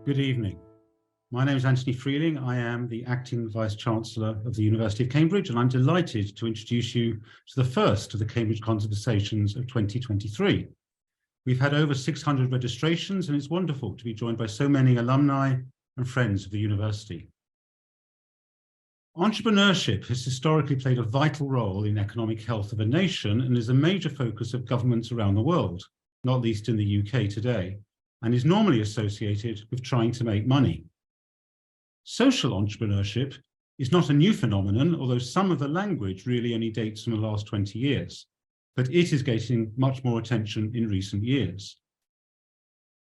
Good evening. My name is Anthony Freeling. I am the Acting Vice-Chancellor of the University of Cambridge, and I'm delighted to introduce you to the first of the Cambridge Conversations of 2023. We've had over 600 registrations, and it's wonderful to be joined by so many alumni and friends of the university. Entrepreneurship has historically played a vital role in economic health of a nation and is a major focus of governments around the world, not least in the UK today, and is normally associated with trying to make money. Social entrepreneurship is not a new phenomenon, although some of the language really only dates from the last 20 years, but it is getting much more attention in recent years.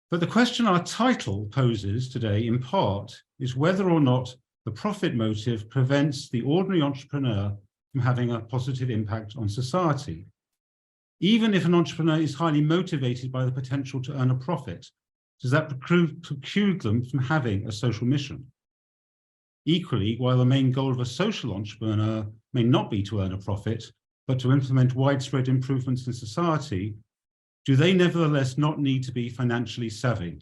But the question our title poses today, in part, is whether or not the profit motive prevents the ordinary entrepreneur from having a positive impact on society. Even if an entrepreneur is highly motivated by the potential to earn a profit, does that preclude them from having a social mission? Equally, while the main goal of a social entrepreneur may not be to earn a profit, but to implement widespread improvements in society, do they nevertheless not need to be financially savvy?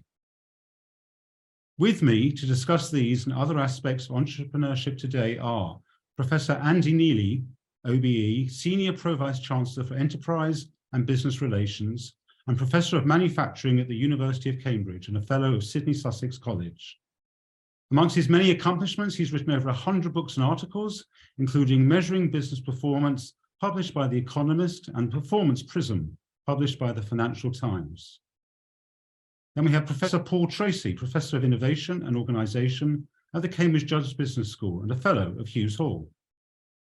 With me to discuss these and other aspects of entrepreneurship today are Professor Andy Neely, OBE, Senior Pro-Vice-Chancellor for Enterprise and Business Relations, and Professor of Manufacturing at the University of Cambridge and a Fellow of Sydney Sussex College. Amongst his many accomplishments, he's written over 100 books and articles, including Measuring Business Performance, published by The Economist, and Performance Prism, published by the Financial Times. Then we have Professor Paul Tracey, Professor of Innovation and Organisation at the Cambridge Judges Business School and a Fellow of Hughes Hall.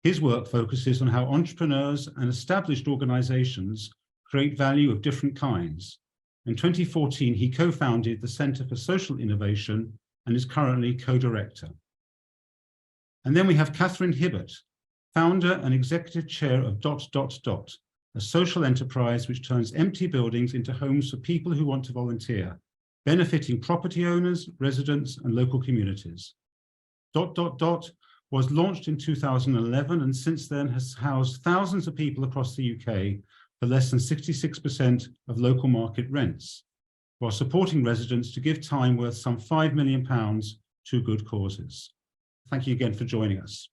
His work focuses on how entrepreneurs and established organisations create value of different kinds. In 2014, he co-founded the Centre for Social Innovation and is currently co-director. And then we have Katharine Hibbert, founder and executive chair of ... a social enterprise which turns empty buildings into homes for people who want to volunteer, benefiting property owners, residents, and local communities. ... was launched in 2011 and since then has housed thousands of people across the UK for less than 66% of local market rents, while supporting residents to give time worth some £5 million to good causes. Thank you again for joining us.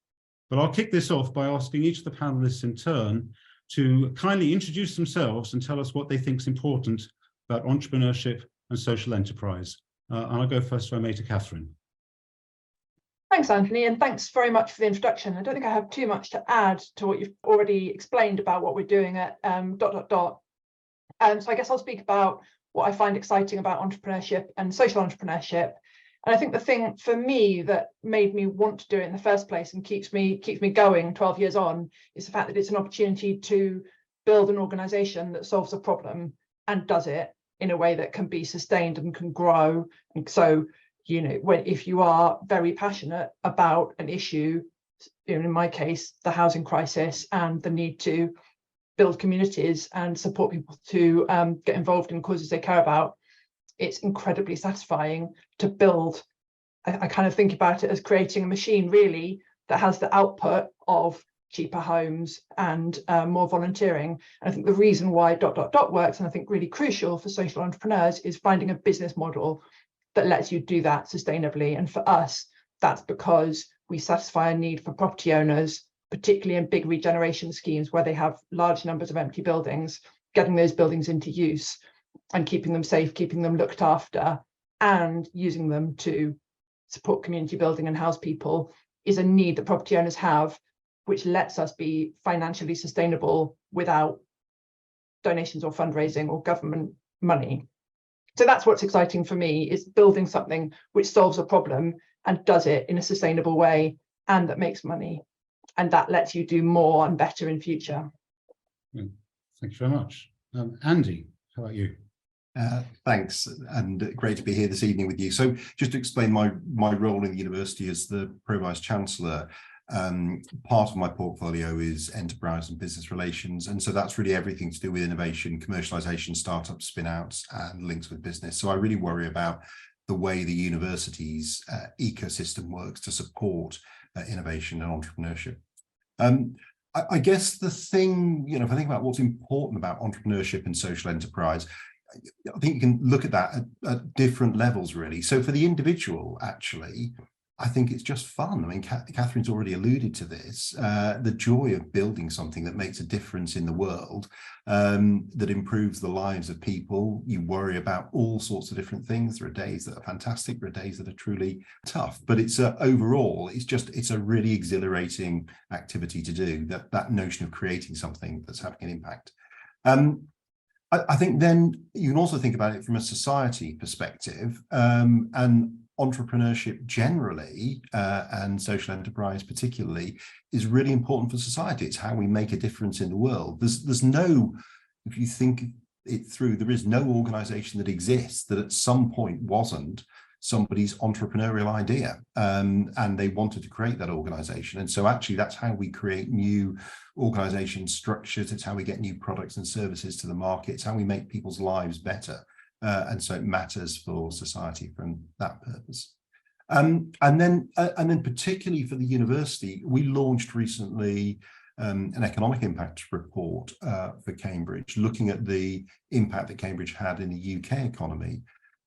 But I'll kick this off by asking each of the panelists in turn to kindly introduce themselves and tell us what they think is important about entrepreneurship and social enterprise. And I'll go first, if I may, to Katharine. Thanks, Anthony, and thanks very much for the introduction. I don't think I have too much to add to what you've already explained about what we're doing at ... So I guess I'll speak about what I find exciting about entrepreneurship and social entrepreneurship. And I think the thing for me that made me want to do it in the first place and keeps me going 12 years on is the fact that it's an opportunity to build an organisation that solves a problem and does it in a way that can be sustained and can grow. And so, you know, if you are very passionate about an issue, in my case, the housing crisis and the need to build communities and support people to get involved in causes they care about, it's incredibly satisfying to build. I kind of think about it as creating a machine, really, that has the output of cheaper homes and more volunteering. And I think the reason why ... works, and I think really crucial for social entrepreneurs, is finding a business model that lets you do that sustainably. And for us, that's because we satisfy a need for property owners, particularly in big regeneration schemes where they have large numbers of empty buildings, getting those buildings into use and keeping them safe, keeping them looked after, and using them to support community building and house people is a need that property owners have, which lets us be financially sustainable without donations or fundraising or government money. So that's what's exciting for me, is building something which solves a problem and does it in a sustainable way and that makes money. And that lets you do more and better in future. Thank you very much. Andy, how about you? Thanks, and great to be here this evening with you. So just to explain my role in the university as the Pro-Vice-Chancellor, part of my portfolio is enterprise and business relations. And so that's really everything to do with innovation, commercialization, startup spin-outs, and links with business. So I really worry about the way the university's ecosystem works to support innovation and entrepreneurship. I guess the thing, if I think about what's important about entrepreneurship and social enterprise, I think you can look at that at different levels, really. So for the individual, actually, I think it's just fun. I mean, Katharine's already alluded to this, the joy of building something that makes a difference in the world, that improves the lives of people. You worry about all sorts of different things. There are days that are fantastic, there are days that are truly tough, but it's overall, it's a really exhilarating activity to do, that notion of creating something that's having an impact. I think then you can also think about it from a society perspective, and entrepreneurship generally, and social enterprise particularly, is really important for society. It's how we make a difference in the world. There's no, if you think it through, there is no organization that exists that at some point wasn't somebody's entrepreneurial idea, and they wanted to create that organization. And so actually that's how we create new organization structures. It's how we get new products and services to the market. It's how we make people's lives better. And so it matters for society from that purpose. And then particularly for the university, we launched recently an economic impact report for Cambridge, looking at the impact that Cambridge had in the UK economy.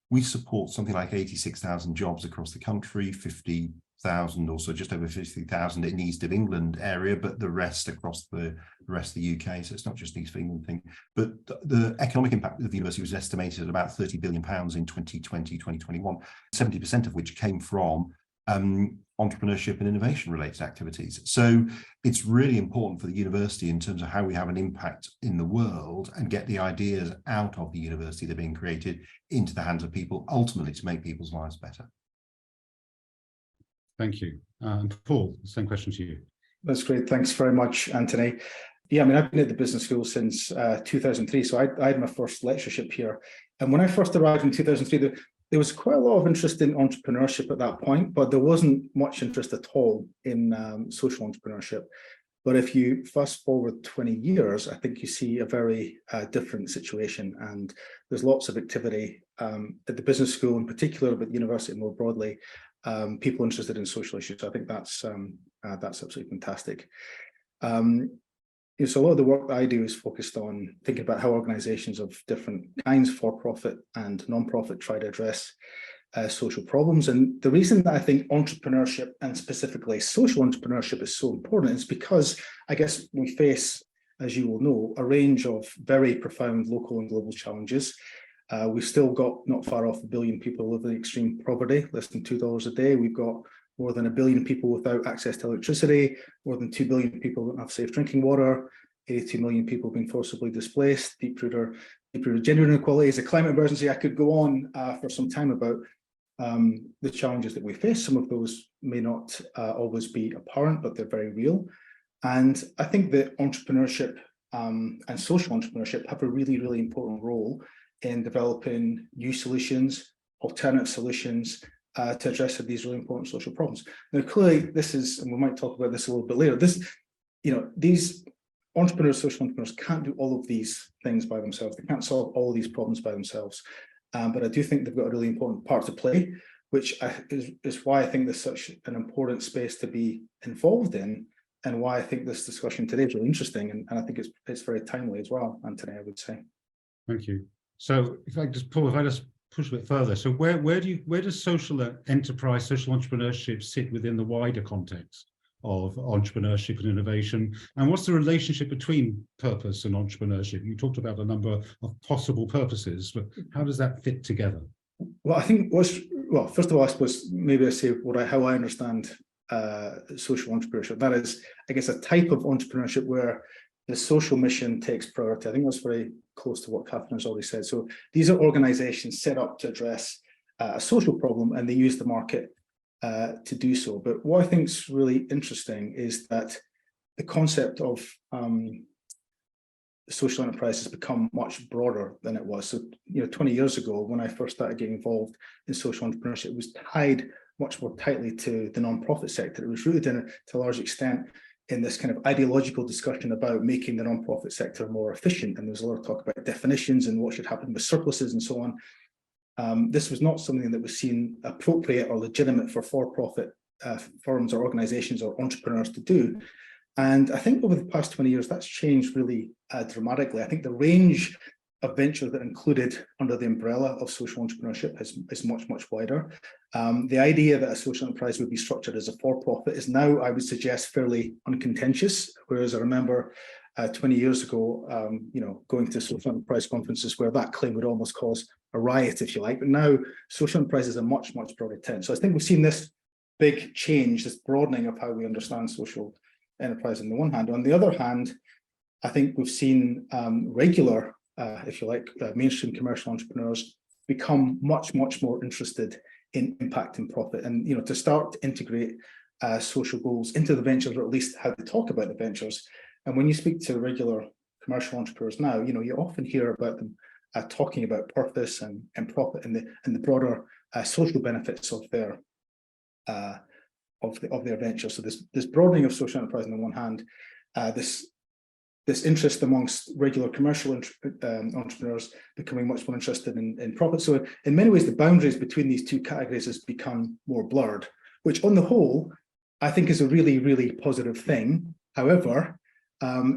We support something like 86,000 jobs across the country, 50,000 or so, just over 50,000 in East of England area, but the rest across the rest of the UK. So it's not just East of England thing, but the economic impact of the university was estimated at about £30 billion in 2020, 2021, 70% of which came from entrepreneurship and innovation related activities. So it's really important for the university in terms of how we have an impact in the world and get the ideas out of the university that are being created into the hands of people, ultimately to make people's lives better. Thank you. Paul, same question to you. That's great. Thanks very much, Anthony. Yeah, I mean, I've been at the business school since 2003, so I had my first lectureship here. And when I first arrived in 2003, there was quite a lot of interest in entrepreneurship at that point, but there wasn't much interest at all in social entrepreneurship. But if you fast forward 20 years, I think you see a very different situation, and there's lots of activity at the business school in particular, but the university more broadly, people interested in social issues. I think that's absolutely fantastic. So a lot of the work that I do is focused on thinking about how organizations of different kinds, for-profit and non-profit, try to address social problems. And the reason that I think entrepreneurship, and specifically social entrepreneurship, is so important is because I guess we face, as you will know, a range of very profound local and global challenges. We've still got not far off 1 billion people who live in extreme poverty, less than $2 a day. We've got more than 1 billion people without access to electricity, more than 2 billion people don't have safe drinking water, 82 million people being forcibly displaced, deep-rooted gender inequalities, a climate emergency. I could go on for some time about the challenges that we face. Some of those may not always be apparent, but they're very real. And I think that entrepreneurship and social entrepreneurship have a really, really important role in developing new solutions, alternative solutions to address these really important social problems. Now, clearly, this is, and we might talk about this a little bit later, these entrepreneurs, social entrepreneurs can't do all of these things by themselves. They can't solve all of these problems by themselves. But I do think they've got a really important part to play, which is why I think there's such an important space to be involved in, and why I think this discussion today is really interesting. And I think it's very timely as well, Anthony, I would say. Thank you. So if I just push a bit further, so where does social enterprise, social entrepreneurship sit within the wider context of entrepreneurship and innovation? And what's the relationship between purpose and entrepreneurship? You talked about a number of possible purposes, but how does that fit together? Well, I think first of all, I suppose maybe I say how I understand social entrepreneurship. That is, I guess, a type of entrepreneurship where the social mission takes priority. I think that's very close to what Katharine has already said. So these are organizations set up to address a social problem, and they use the market to do so. But what I think is really interesting is that the concept of social enterprise has become much broader than it was. So, 20 years ago, when I first started getting involved in social entrepreneurship, it was tied much more tightly to the non-profit sector. It was rooted to a large extent in this kind of ideological discussion about making the non-profit sector more efficient. And there was a lot of talk about definitions and what should happen with surpluses and so on. This was not something that was seen appropriate or legitimate for-profit firms or organizations or entrepreneurs to do. And I think over the past 20 years, that's changed really dramatically. I think the range of ventures that are included under the umbrella of social entrepreneurship is much, much wider. The idea that a social enterprise would be structured as a for-profit is now, I would suggest, fairly uncontentious, whereas I remember 20 years ago, going to social enterprise conferences where that claim would almost cause a riot, if you like. But now social enterprise is a much, much broader term. So I think we've seen this big change, this broadening of how we understand social enterprise on the one hand. On the other hand, I think we've seen regular, if you like, mainstream commercial entrepreneurs become much, much more interested in impact and profit, and to start to integrate social goals into the ventures, or at least how they talk about the ventures. And when you speak to regular commercial entrepreneurs now, you often hear about them talking about purpose and profit and the broader social benefits of their venture. So this broadening of social enterprise on the one hand, this interest amongst regular commercial entrepreneurs becoming much more interested in profit. So in many ways, the boundaries between these two categories has become more blurred, which on the whole, I think is a really, really positive thing. However,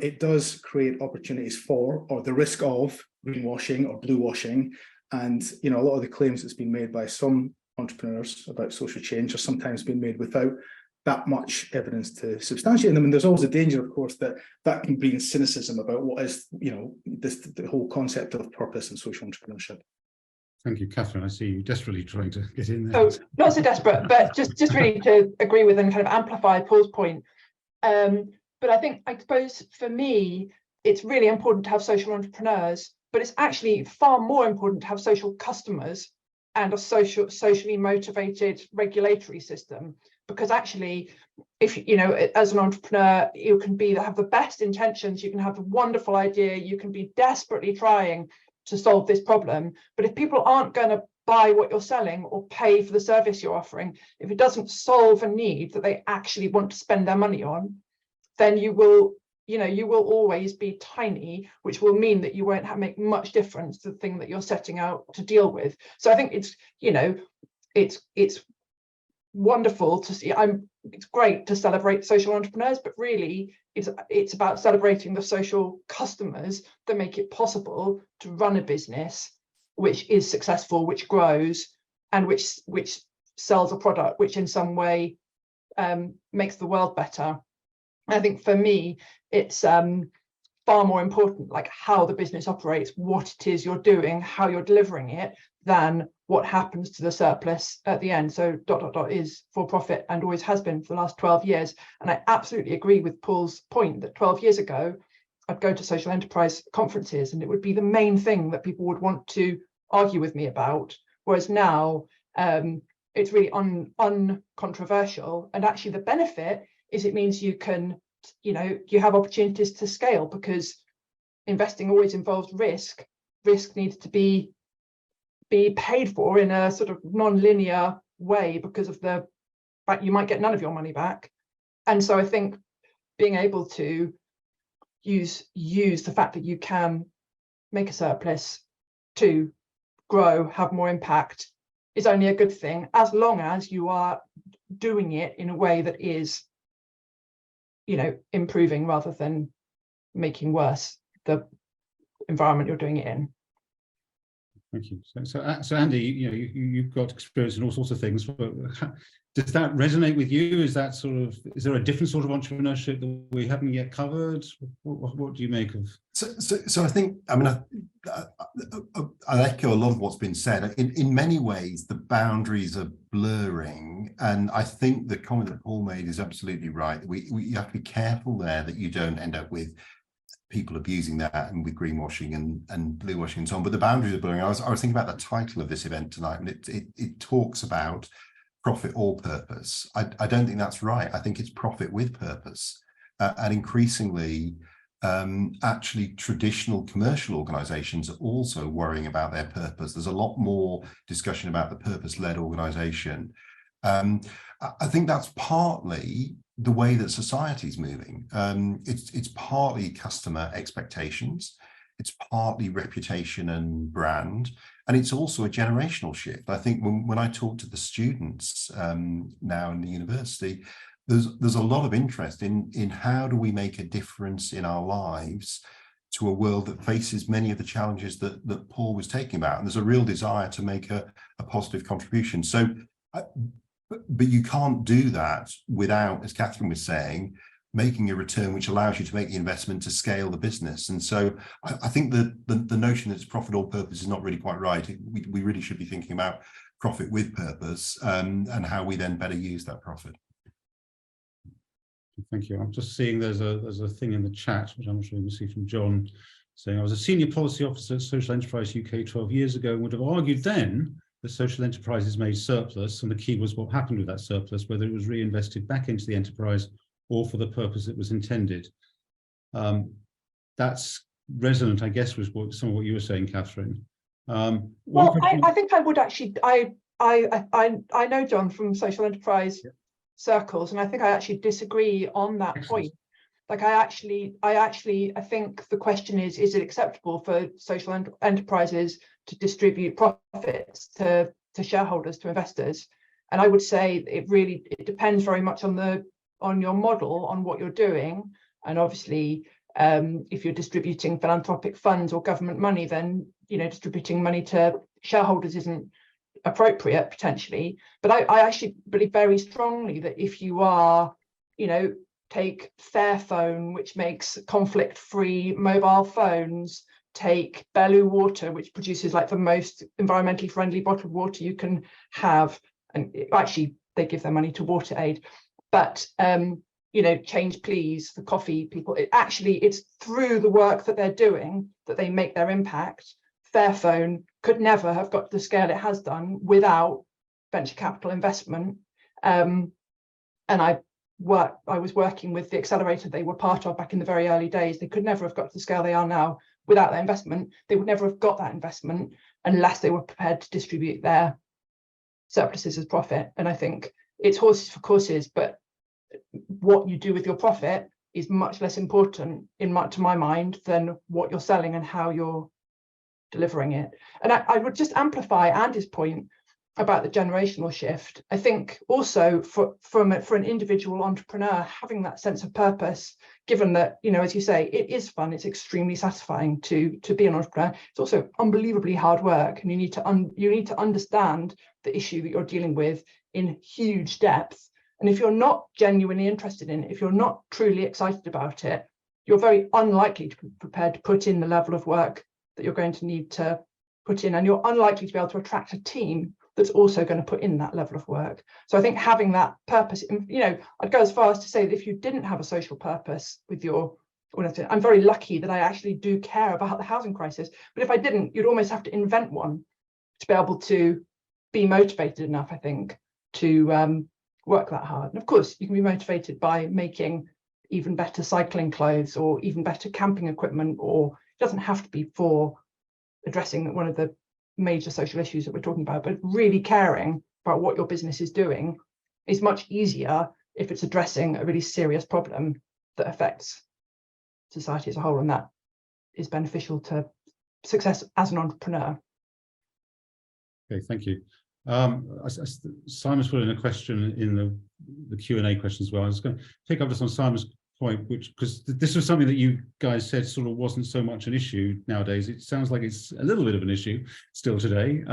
it does create opportunities for, or the risk of, greenwashing or blue washing. And a lot of the claims that's been made by some entrepreneurs about social change are sometimes being made without that much evidence to substantiate them. And there's always a danger, of course, that can bring cynicism about what is, the whole concept of purpose and social entrepreneurship. Thank you, Katharine. I see you desperately trying to get in there. So not so desperate, but just really to agree with and kind of amplify Paul's point. But I suppose for me, it's really important to have social entrepreneurs, but it's actually far more important to have social customers and a socially motivated regulatory system. Because actually, if as an entrepreneur, you can have the best intentions, you can have a wonderful idea, you can be desperately trying to solve this problem. But if people aren't going to buy what you're selling or pay for the service you're offering, if it doesn't solve a need that they actually want to spend their money on, then you will always be tiny, which will mean that you won't make much difference to the thing that you're setting out to deal with. So I think it's wonderful to see. It's great to celebrate social entrepreneurs, but really it's about celebrating the social customers that make it possible to run a business which is successful, which grows, and which sells a product which in some way makes the world better. I think for me, it's far more important, like how the business operates, what it is you're doing, how you're delivering it, than what happens to the surplus at the end. So ... is for profit and always has been for the last 12 years. And I absolutely agree with Paul's point that 12 years ago, I'd go to social enterprise conferences and it would be the main thing that people would want to argue with me about. Whereas now it's really uncontroversial. And actually the benefit is it means you can, you have opportunities to scale, because investing always involves risk. Risk needs to be paid for in a sort of non-linear way because of the fact you might get none of your money back. And so I think being able to use the fact that you can make a surplus to grow, have more impact, is only a good thing, as long as you are doing it in a way that is improving rather than making worse the environment you're doing it in. Thank you. So Andy, you've got experience in all sorts of things, but does that resonate with you? Is there a different sort of entrepreneurship that we haven't yet covered? What do you make of? So I think, I echo a lot of what's been said. In many ways, the boundaries are blurring, and I think the comment that Paul made is absolutely right. You have to be careful there that you don't end up with people abusing that and with greenwashing and blue washing and so on. But the boundaries are blurring. I was thinking about the title of this event tonight, and it talks about profit or purpose. I don't think that's right. I think it's profit with purpose, and increasingly actually traditional commercial organizations are also worrying about their purpose. There's a lot more discussion about the purpose-led organization. I think that's partly the way that society is moving. It's partly customer expectations, it's partly reputation and brand, and it's also a generational shift. I think when I talk to the students now in the university, there's a lot of interest in how do we make a difference in our lives to a world that faces many of the challenges that Paul was talking about. And there's a real desire to make a positive contribution. So, but you can't do that without, as Katharine was saying, making a return which allows you to make the investment to scale the business. And so I think that the notion that it's profit or purpose is not really quite right. We really should be thinking about profit with purpose, and how we then better use that profit. Thank you. I'm just seeing there's a thing in the chat, which I'm sure you can see from John, saying I was a senior policy officer at Social Enterprise UK 12 years ago and would have argued then that social enterprises made surplus, and the key was what happened with that surplus, whether it was reinvested back into the enterprise or for the purpose it was intended. That's resonant, I guess, with some of what you were saying, Katharine. Well, I think I would actually, I know John from social enterprise circles, and I think I actually disagree on that point. Like I think the question is it acceptable for social enterprises to distribute profits to shareholders, to investors? And I would say it depends very much on your model, on what you're doing. And obviously, if you're distributing philanthropic funds or government money, then distributing money to shareholders isn't appropriate potentially. But I actually believe very strongly that if you are, take FAirPhone, which makes conflict-free mobile phones, take Bellu Water, which produces like the most environmentally friendly bottled water you can have, and actually they give their money to WaterAid. But Change Please, the coffee people, it's through the work that they're doing that they make their impact. FAirPhone could never have got to the scale it has done without venture capital investment. And I was working with the accelerator they were part of back in the very early days. They could never have got to the scale they are now without that investment. They would never have got that investment unless they were prepared to distribute their surpluses as profit. And I think it's horses for courses, but what you do with your profit is much less important to my mind than what you're selling and how you're delivering it. And I would just amplify Andy's point about the generational shift. I think also for an individual entrepreneur, having that sense of purpose, given that, as you say, it is fun, it's extremely satisfying to be an entrepreneur. It's also unbelievably hard work, and you need to understand the issue that you're dealing with in huge depth. And if you're not genuinely interested in it, if you're not truly excited about it, you're very unlikely to be prepared to put in the level of work that you're going to need to put in, and you're unlikely to be able to attract a team that's also going to put in that level of work. So I think having that purpose, I'd go as far as to say that if you didn't have a social purpose with your organization, I'm very lucky that I actually do care about the housing crisis, but if I didn't, you'd almost have to invent one to be able to be motivated enough, I think, to work that hard. And of course, you can be motivated by making even better cycling clothes or even better camping equipment, or it doesn't have to be for addressing one of the major social issues that we're talking about, but really caring about what your business is doing is much easier if it's addressing a really serious problem that affects society as a whole, and that is beneficial to success as an entrepreneur. Okay, thank you. Simon's put in a question in the Q&A question as well. I was going to pick up just on Simon's point, because this was something that you guys said sort of wasn't so much an issue nowadays. It sounds like it's a little bit of an issue still today.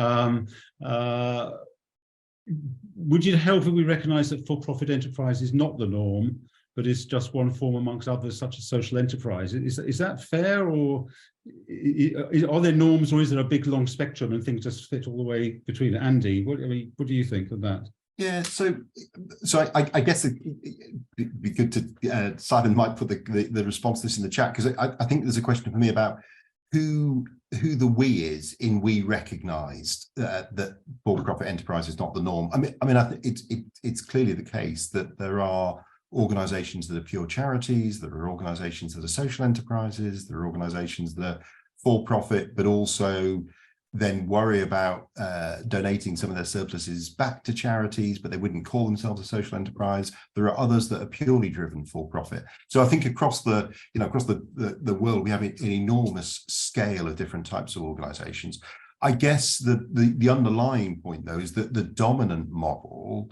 Would you help if we recognise that for-profit enterprise is not the norm, but is just one form amongst others, such as social enterprise? Is that fair, or are there norms, or is there a big long spectrum and things just fit all the way between? Andy, what do you think of that? Yeah, so I guess it'd be good to Simon might put the response to this in the chat, because I think there's a question for me about who the we is in we recognised that for-profit enterprise is not the norm. I mean, I think it's clearly the case that there are organisations that are pure charities, there are organisations that are social enterprises, there are organisations that are for-profit, but also then worry about donating some of their surpluses back to charities, but they wouldn't call themselves a social enterprise. There are others that are purely driven for profit. So I think across the world, we have an enormous scale of different types of organisations. I guess the underlying point, though, is that the dominant model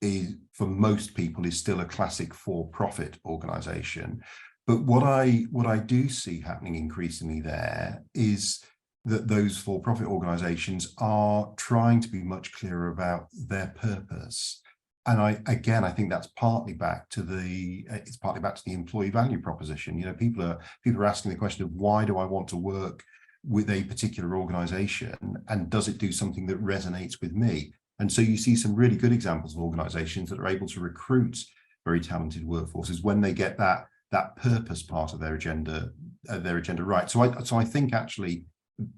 is, for most people, is still a classic for-profit organisation. But what I do see happening increasingly there is that those for-profit organisations are trying to be much clearer about their purpose. And I think that's partly back to the employee value proposition. You know, people are asking the question of, why do I want to work with a particular organisation, and does it do something that resonates with me? And so you see some really good examples of organisations that are able to recruit very talented workforces when they get that purpose part of their agenda right. So I think actually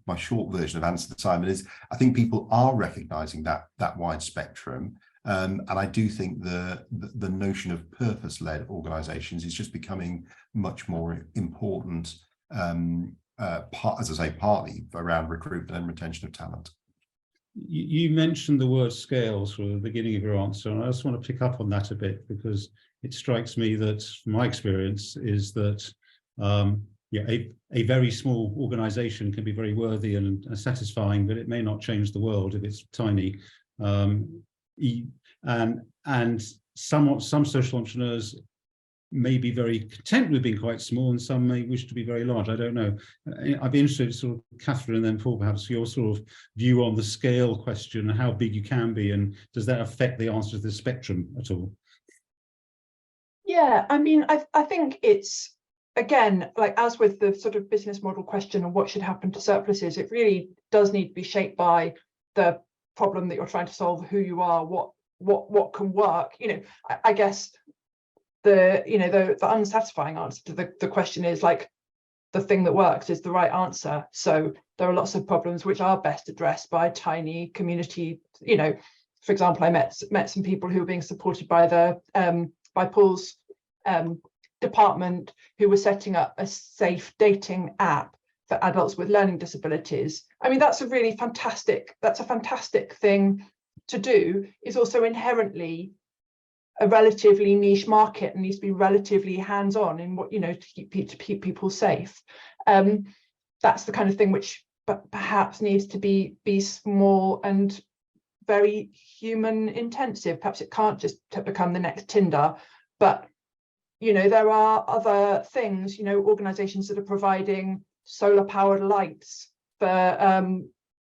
my short version of answer to Simon is, I think people are recognising that wide spectrum. And I do think the notion of purpose-led organisations is just becoming much more important, as I say, partly around recruitment and retention of talent. You mentioned the word scale sort of at the beginning of your answer, and I just want to pick up on that a bit, because it strikes me that, from my experience, is that a very small organisation can be very worthy and satisfying, but it may not change the world if it's tiny. And some social entrepreneurs may be very content with being quite small, and some may wish to be very large. I don't know. I'd be interested, sort of, Katharine and then Paul, perhaps your sort of view on the scale question, how big you can be, and does that affect the answer to the spectrum at all? Yeah, I mean, I think it's, again, like as with the sort of business model question of what should happen to surpluses, it really does need to be shaped by the problem that you're trying to solve, who you are, what can work. You know, I guess the unsatisfying answer to the question is, like, the thing that works is the right answer. So there are lots of problems which are best addressed by tiny community. You know, for example, I met some people who were being supported by by Paul's department, who were setting up a safe dating app for adults with learning disabilities. I mean, that's a fantastic thing to do. It's also inherently a relatively niche market and needs to be relatively hands-on in what, you know, to keep people safe. That's the kind of thing which perhaps needs to be small and very human intensive. Perhaps it can't just become the next Tinder, but, you know, there are other things, you know, organizations that are providing solar powered lights for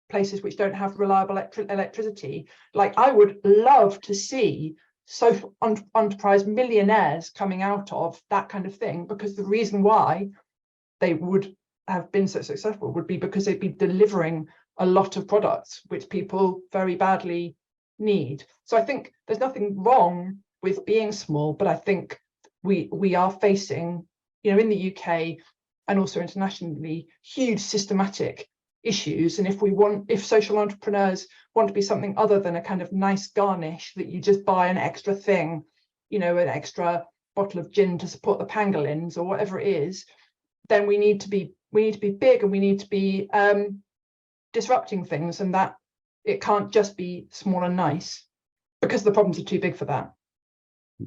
places which don't have reliable electricity. Like, I would love to see social enterprise millionaires coming out of that kind of thing, because the reason why they would have been so successful would be because they'd be delivering a lot of products which people very badly need. So I think there's nothing wrong with being small, but I think we are facing, you know, in the UK and also internationally, huge systematic issues. And if social entrepreneurs want to be something other than a kind of nice garnish that you just buy an extra thing, you know, an extra bottle of gin to support the pangolins or whatever it is, then we need to be big, and we need to be disrupting things, and that it can't just be small and nice, because the problems are too big for that.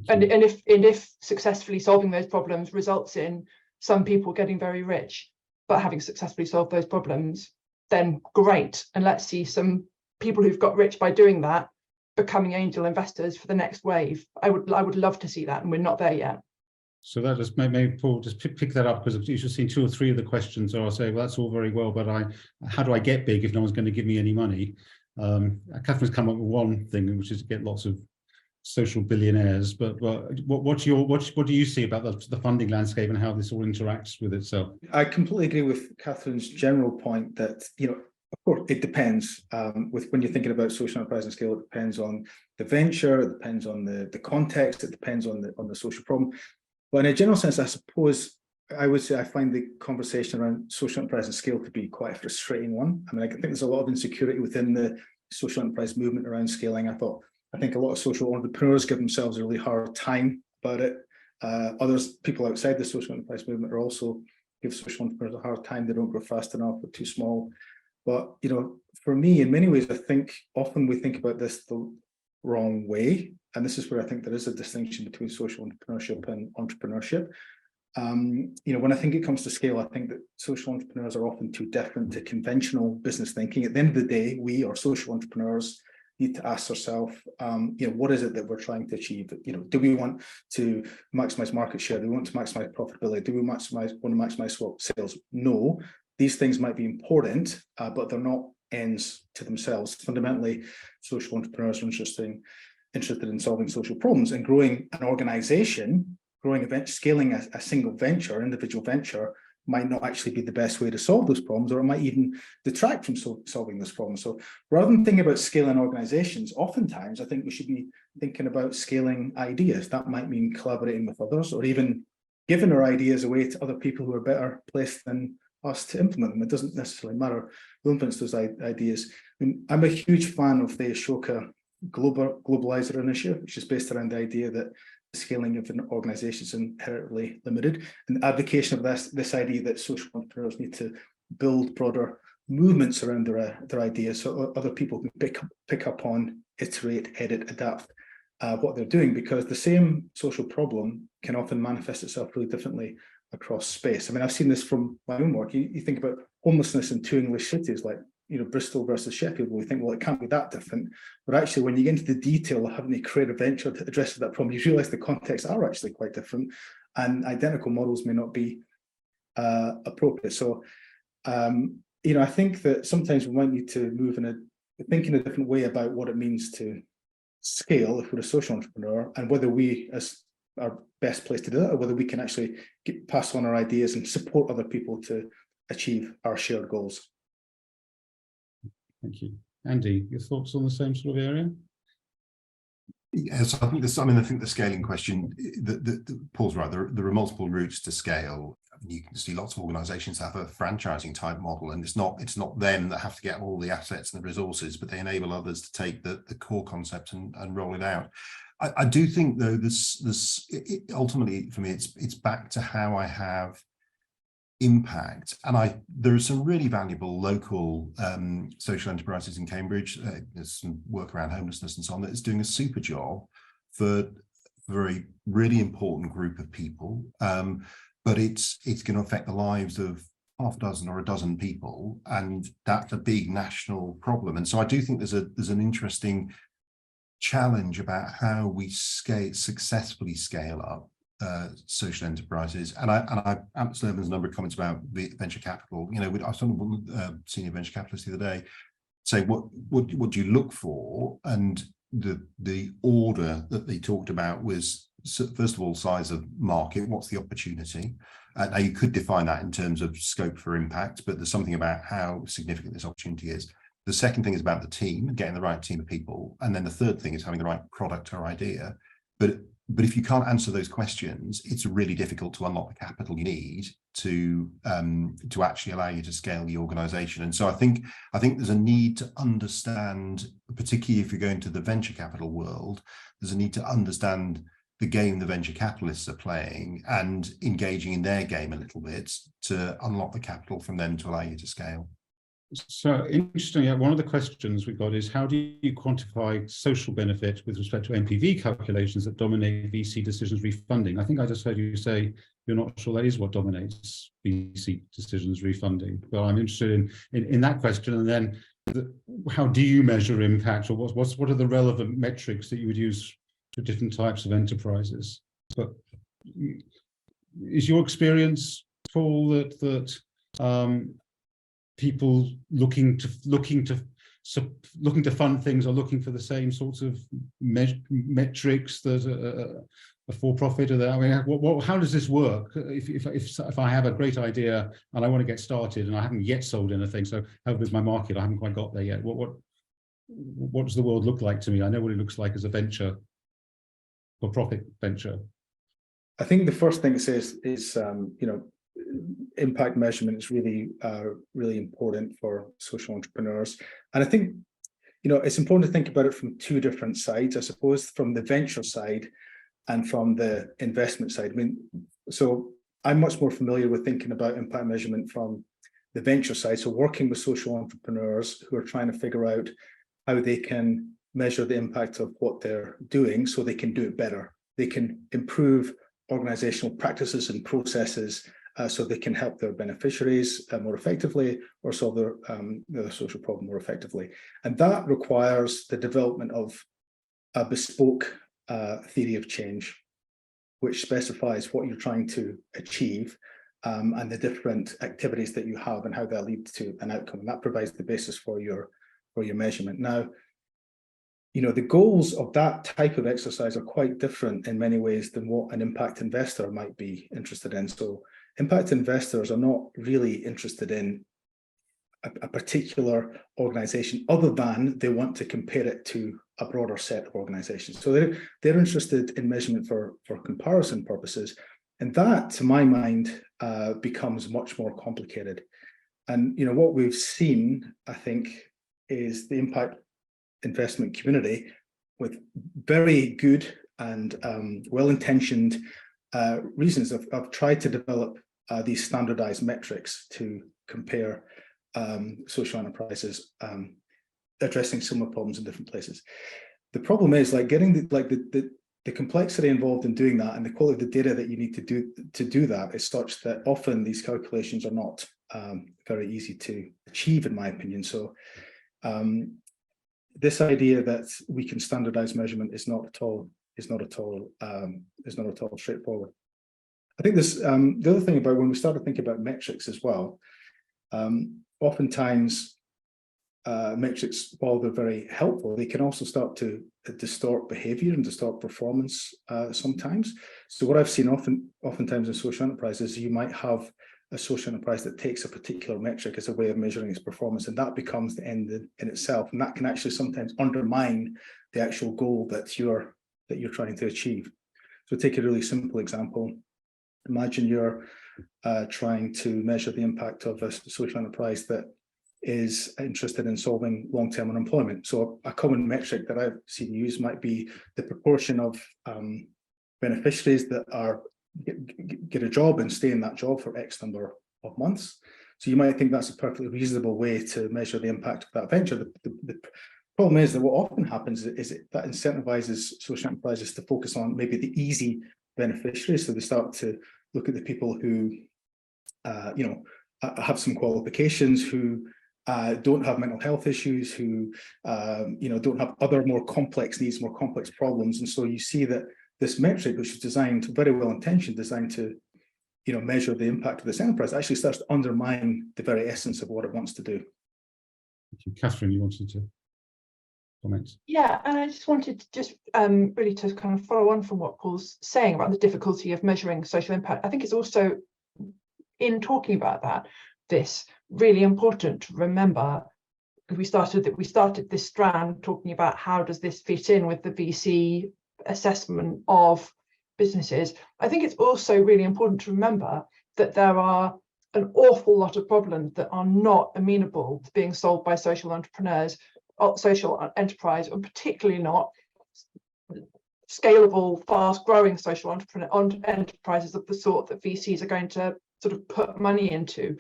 And if successfully solving those problems results in some people getting very rich, but having successfully solved those problems, then great. And let's see some people who've got rich by doing that becoming angel investors for the next wave. I would love to see that, and we're not there yet. So that just maybe Paul just pick that up, because you've just seen 2 or 3 of the questions. So I'll say, well, that's all very well, but how do I get big if no one's going to give me any money? Katharine's come up with one thing, which is to get lots of social billionaires. But what do you see about the funding landscape and how this all interacts with itself? I completely agree with Katharine's general point that, you know, of course, it depends. When you're thinking about social enterprise and scale, it depends on the venture, it depends on the context, it depends on the social problem. But in a general sense, I suppose I would say I find the conversation around social enterprise and scale to be quite a frustrating one. I mean, I think there's a lot of insecurity within the social enterprise movement around scaling. I think a lot of social entrepreneurs give themselves a really hard time about it. People outside the social enterprise movement are also give social entrepreneurs a hard time. They don't grow fast enough, they're too small. But, you know, for me, in many ways, I think often we think about this the wrong way. And this is where I think there is a distinction between social entrepreneurship and entrepreneurship. You know, when I think it comes to scale, I think that social entrepreneurs are often too different to conventional business thinking. At the end of the day, we are social entrepreneurs. need to ask ourselves, what is it that we're trying to achieve? Do we want to maximize market share? Do we want to maximize profitability? Do we want to maximize sales? No, these things might be important, but they're not ends to themselves. Fundamentally, social entrepreneurs are interested in solving social problems, and growing an organization, scaling a single venture, individual venture, might not actually be the best way to solve those problems, or it might even detract from solving those problems. So rather than thinking about scaling organizations, oftentimes I think we should be thinking about scaling ideas. That might mean collaborating with others, or even giving our ideas away to other people who are better placed than us to implement them. It doesn't necessarily matter who implements those ideas. I'm a huge fan of the Ashoka Globalizer Initiative, which is based around the idea that the scaling of an organization is inherently limited, and the advocation of this idea that social entrepreneurs need to build broader movements around their ideas, so other people can pick up on, iterate, edit, adapt what they're doing, because the same social problem can often manifest itself really differently across space. I mean, I've seen this from my own work. You think about homelessness in two English cities like Bristol versus Sheffield. We think, well, it can't be that different. But actually, when you get into the detail of having to create a venture that addresses that problem, you realise the contexts are actually quite different, and identical models may not be appropriate. So, I think that sometimes we might need to think in a different way about what it means to scale if we're a social entrepreneur, and whether we are best placed to do that, or whether we can actually pass on our ideas and support other people to achieve our shared goals. Thank you. Andy, your thoughts on the same sort of area? Yes, I think the scaling question, Paul's right, there are multiple routes to scale. You can see lots of organizations have a franchising type model, and it's not them that have to get all the assets and the resources, but they enable others to take the core concept and roll it out. I do think, though, ultimately for me, it's back to how I have impact, and there are some really valuable local social enterprises in Cambridge. There's some work around homelessness and so on that is doing a super job for a really important group of people, but it's going to affect the lives of half a dozen or a dozen people, and that's a big national problem. And so I do think there's an interesting challenge about how we successfully scale up social enterprises. And I absolutely, there's a number of comments about venture capital. I was talking with a senior venture capitalist the other day, saying what do you look for, and the order that they talked about was, first of all, size of market. What's the opportunity? Now you could define that in terms of scope for impact, but there's something about how significant this opportunity is. The second thing is about the team, getting the right team of people, and then the third thing is having the right product or idea. But if you can't answer those questions, it's really difficult to unlock the capital you need to actually allow you to scale the organization. And so I think there's a need to understand, particularly if you're going to the venture capital world, there's a need to understand the game the venture capitalists are playing and engaging in their game a little bit to unlock the capital from them to allow you to scale. So interestingly, one of the questions we got is, how do you quantify social benefit with respect to NPV calculations that dominate VC decisions refunding? I think I just heard you say you're not sure that is what dominates VC decisions refunding. But I'm interested in that question, and then how do you measure impact, or what are the relevant metrics that you would use for different types of enterprises? But is your experience, Paul, that people looking to fund things are looking for the same sorts of metrics that a for-profit? I mean, how does this work? If I have a great idea and I want to get started and I haven't yet sold anything, so how big is my market? I haven't quite got there yet. What does the world look like to me? I know what it looks like as a venture, for-profit venture. I think the first thing it says is, impact measurement is really, really important for social entrepreneurs. And I think, it's important to think about it from two different sides, I suppose, from the venture side and from the investment side. I mean, so I'm much more familiar with thinking about impact measurement from the venture side. So working with social entrepreneurs who are trying to figure out how they can measure the impact of what they're doing so they can do it better. They can improve organizational practices and processes so they can help their beneficiaries more effectively or solve their social problem more effectively. And that requires the development of a bespoke theory of change, which specifies what you're trying to achieve and the different activities that you have and how that lead to an outcome. And that provides the basis for your measurement. Now, you know, the goals of that type of exercise are quite different in many ways than what an impact investor might be interested in. So impact investors are not really interested in a particular organization other than they want to compare it to a broader set of organizations. So they're interested in measurement for comparison purposes. And that, to my mind, becomes much more complicated. And, you know, what we've seen, I think, is the impact investment community with very good and well-intentioned reasons have tried to develop these standardized metrics to compare social enterprises addressing similar problems in different places. The problem is, like, getting the complexity involved in doing that and the quality of the data that you need to do that is such that often these calculations are not very easy to achieve, in my opinion. So this idea that we can standardize measurement is not at all straightforward. I think this the other thing about when we start to think about metrics as well, oftentimes metrics, while they're very helpful, they can also start to distort behavior and distort performance sometimes. So what I've seen oftentimes in social enterprises, you might have a social enterprise that takes a particular metric as a way of measuring its performance, and that becomes the end in itself, and that can actually sometimes undermine the actual goal that you're trying to achieve. So take a really simple example. Imagine you're trying to measure the impact of a social enterprise that is interested in solving long-term unemployment. So a common metric that I've seen used might be the proportion of beneficiaries that get a job and stay in that job for X number of months. So you might think that's a perfectly reasonable way to measure the impact of that venture. The problem is that what often happens is that incentivizes social enterprises to focus on maybe the easy beneficiaries. So they start to look at the people who, have some qualifications, who don't have mental health issues, who, don't have other more complex needs, more complex problems. And so you see that this metric, which is designed, very well intentioned, designed to, measure the impact of this enterprise, actually starts to undermine the very essence of what it wants to do. Thank you. Katharine, you wanted to comment? Yeah, and I just wanted to really to kind of follow on from what Paul's saying about the difficulty of measuring social impact. I think it's also, in talking about this really important to remember, because we started this strand talking about how does this fit in with the VC assessment of businesses. I think it's also really important to remember that there are an awful lot of problems that are not amenable to being solved by social entrepreneurs, or social enterprise, and particularly not scalable, fast-growing social enterprises of the sort that VCs are going to sort of put money into.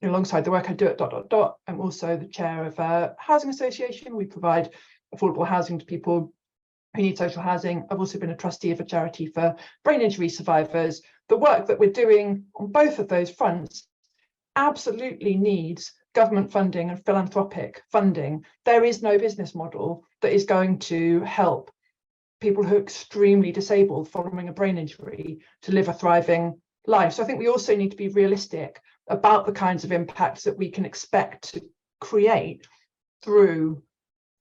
Alongside the work I do at ... I'm also the chair of a housing association. We provide affordable housing to people who need social housing. I've also been a trustee of a charity for brain injury survivors. The work that we're doing on both of those fronts absolutely needs government funding and philanthropic funding. There is no business model that is going to help people who are extremely disabled following a brain injury to live a thriving life. So I think we also need to be realistic about the kinds of impacts that we can expect to create through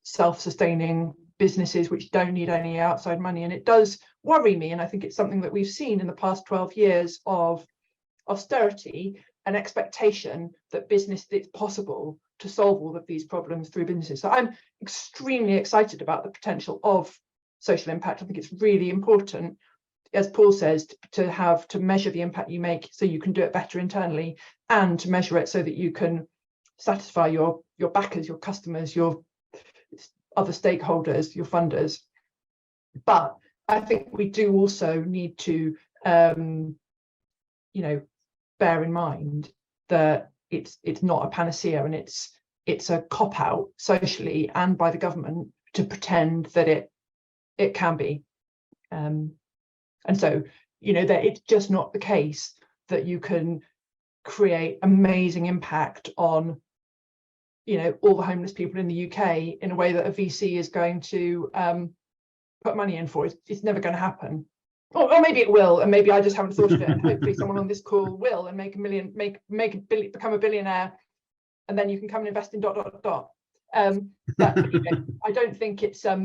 self-sustaining businesses which don't need any outside money. And it does worry me, and I think it's something that we've seen in the past 12 years of austerity, an expectation that it's possible to solve all of these problems through businesses. So I'm extremely excited about the potential of social impact. I think it's really important, as Paul says, to measure the impact you make so you can do it better internally, and to measure it so that you can satisfy your backers, your customers, your other stakeholders, your funders. But I think we do also need to bear in mind that it's not a panacea, and it's a cop-out socially and by the government to pretend that it can be. And so, that it's just not the case that you can create amazing impact on, you know, all the homeless people in the UK in a way that a VC is going to put money in for. It's never going to happen. Or maybe it will, and maybe I just haven't thought of it, and hopefully someone on this call will, and make a million, become a billionaire, and then you can come and invest in ... But you know, I don't think it's I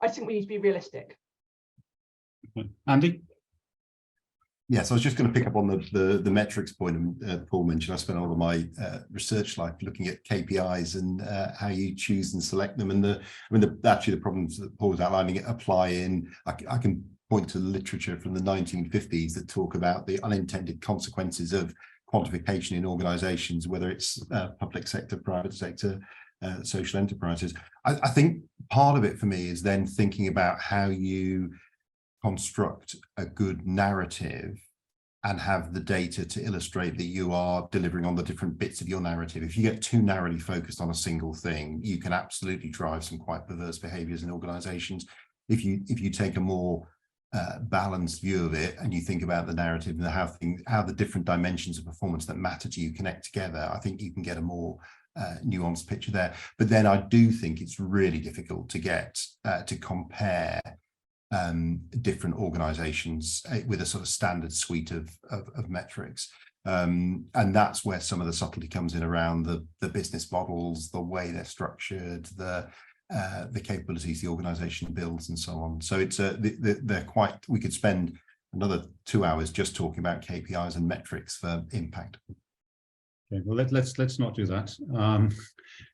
think we need to be realistic. Andy? Yes, I was just going to pick up on the metrics point Paul mentioned. I spent all of my research life looking at KPIs and how you choose and select them. And actually the problems that Paul was outlining apply in. I can point to literature from the 1950s that talk about the unintended consequences of quantification in organisations, whether it's public sector, private sector, social enterprises. I think part of it for me is then thinking about how you construct a good narrative and have the data to illustrate that you are delivering on the different bits of your narrative. If you get too narrowly focused on a single thing, you can absolutely drive some quite perverse behaviours in organisations. If you take a more balanced view of it and you think about the narrative and how the different dimensions of performance that matter to you connect together, I think you can get a more nuanced picture there. But then I do think it's really difficult to get to compare different organizations with a sort of standard suite of metrics, and that's where some of the subtlety comes in around the business models, the way they're structured, the capabilities the organization builds, and so on. So it's they're quite, we could spend another 2 hours just talking about KPIs and metrics for impact. Okay, well, let's not do that.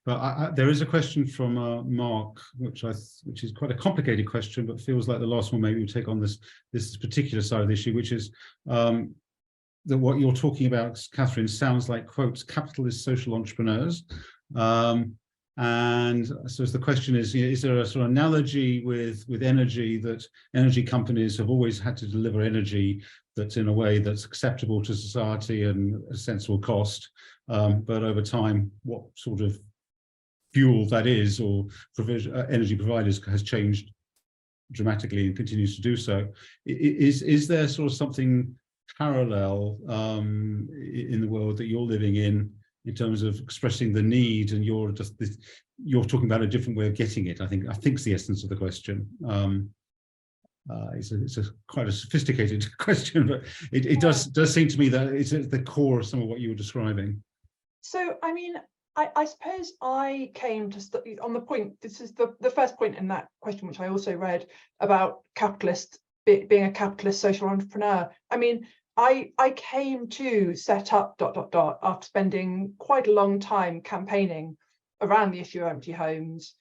But there is a question from Mark, which is quite a complicated question, but feels like the last one maybe we take on this particular side of the issue, which is that what you're talking about, Katharine, sounds like, quotes, capitalist social entrepreneurs. And so the question is there a sort of analogy with energy, that energy companies have always had to deliver energy that's in a way that's acceptable to society and a sensible cost, but over time, what sort of fuel that is, or energy providers, has changed dramatically and continues to do so. Is there sort of something parallel in the world that you're living in terms of expressing the need, and you're talking about a different way of getting it? I think it's the essence of the question. It's quite a sophisticated question, but it does seem to me that it's at the core of some of what you were describing. So, I mean, I suppose I came to study on the point, this is the first point in that question, which I also read, about being a capitalist social entrepreneur. I mean, I came to set up ... after spending quite a long time campaigning around the issue of empty homes.